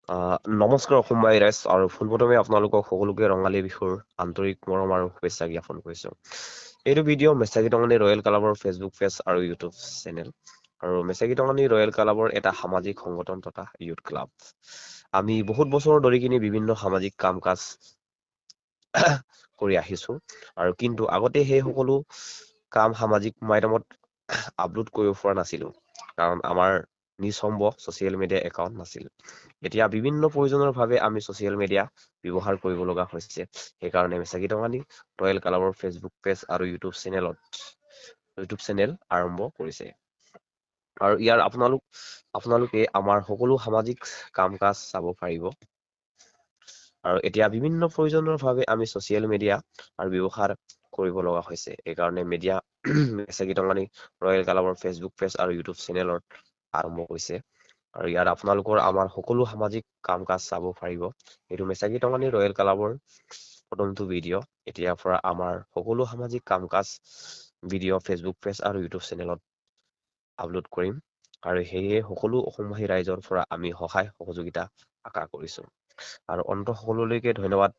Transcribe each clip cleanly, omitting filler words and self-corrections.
নমস্কাৰ অসমবাই ৰাইজ আৰু পোনপ্ৰথমে আপোনালোকক সকলোকে ৰঙালী বিহুৰ আন্তৰিক মৰম আৰু শুভেচ্ছা জ্ঞাপন কৰিছো। এইটো ভিডিঅ' মেচাগী টঙানী ৰয়েল ক্লাবৰ ফেচবুক পেজ আৰু ইউটিউব চেনেল আৰু মেচাগী টঙানী ৰয়েল ক্লাবৰ এটা সামাজিক সংগঠন তথা ইউথ ক্লাব। আমি বহুত বছৰ ধৰি কিনি বিভিন্ন সামাজিক কাম কাজ কৰি আহিছো আৰু কিন্তু আগতে সেই সকলো কাম সামাজিক মাধ্যমত আপলোড কৰিব পৰা নাছিলো কাৰণ আমাৰ নিঃসম্ভ ছচিয়েল মিডিয়া একাউণ্ট নাছিল। এতিয়া বিভিন্ন প্ৰয়োজনৰ বাবে আমি ছচিয়েল মিডিয়া ব্যৱহাৰ কৰিব লগা হৈছে। সেইকাৰণে মেচাগী টঙানী ৰয়েল ক্লাবৰ ফেচবুক পেজ আৰু ইউটিউব চেনেল আৰম্ভ কৰিছে। আৰু ইয়াৰ আপোনালোকে আমাৰ সকলো সামাজিক কাম কাজ চাব পাৰিব। আৰু এতিয়া বিভিন্ন প্ৰয়োজনৰ বাবে আমি ছচিয়েল মিডিয়া আৰু ব্যৱহাৰ কৰিব লগা হৈছে। এইকাৰণে মেচাগী টঙানী ৰয়েল ক্লাবৰ ফেচবুক পেজ আৰু ইউটিউব চেনেলত আৰম্ভ কৰিছে। আৰু ইয়াত আপোনালোকৰ আমাৰ সকলো সামাজিক কাম কাজ চাব পাৰিব। এইটো মেচাগী টঙানী ৰয়েল ক্লাবৰ প্ৰথমটো ভিডিঅ'। এতিয়াৰ পৰা আমাৰ সকলো সামাজিক কাম কাজ ভিডিঅ' ফেচবুক পেজ আৰু ইউটিউব চেনেলত আপলোড কৰিম আৰু সেয়ে সকলো অসমবাসী ৰাইজৰ পৰা আমি সহায় সহযোগিতা আশা কৰিছো। আৰু অন্ত সকলোলৈকে ধন্যবাদ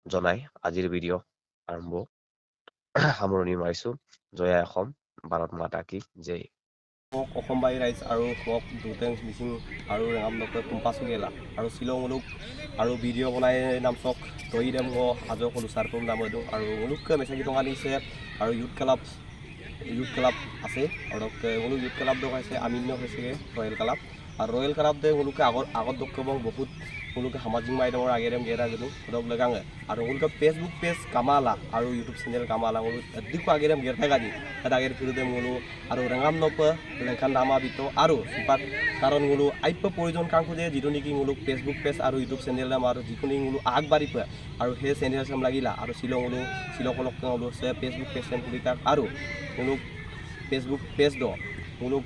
জনাই আজিৰ ভিডিঅ' সামৰণি মাৰিছো। জয় আই অসম, ভাৰত মাতা কি জয়। অসমবাহী ৰাইজ আৰু দুটেং মিচিং আৰু ৰেঙাম নকৈ কুম্পা চুগেলা আৰু শ্বিলঙলোক আৰু ভিডিঅ' বনাই নামচক তৈ দেম আজ কলুচাৰটোম নামতো আৰু মুলুককে মেচাগী টঙানীছে আৰু ইউথ ক্লাব আছে আৰু ইউথ ক্লাব দেখাইছে আমিন্য হৈছে ৰয়েল ক্লাব আৰু ৰয়েল ক্লাব দে মুলুকে আগত দক্ষবং বহুত মুলুকে সামাজিক মাধ্যমৰ আগেৰেম গেৰা গেলু সদক লাগাঙে আৰু মুলুকে ফেসবুক পেজ কামালা আৰু ইউটিউব চেনেল কামালা মুলু দিকু আগেৰেম গেৰতে গাজি আগেৰ ফিৰুদে মুলু আৰু ৰেঙাম নপ লেখান নামা বিত আৰু সিপাত কাৰণ মুলু আইপ প্ৰয়োজন কাংকু যে যিটো নেকি মুলুক ফেসবুক পেজ আৰু ইউটিউব চেনেল নাম আৰু যিখিনি মুলু আগবাড়ি পা আৰু সেই চেনেল চাম লাগিলা আৰু শিলক ফেসবুক পেজ খুলিতাক আৰু মুলুক ফেসবুক পেজ দ মুলুক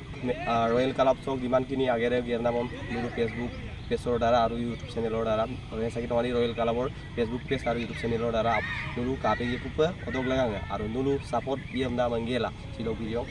ৰয়েল ক্লাব চক যিমানখিনি আগেৰে গেৰনামন মুলুক ফেসবুক পেজৰ দ্বাৰা আৰু ইউটিউব চেনেলৰ দ্বাৰা মেচাগী টঙানী ৰয়েল ক্লাবৰ ফেসবুক পেজ আৰু ইউটিউব চেনেলৰ দ্বাৰা নুলু কাপে ইকুপে অদক লাগাঙে আৰু নুলু সাপোৰ্ট ইয়েম না মঙ্গেলা শিলক ভিডিঅ'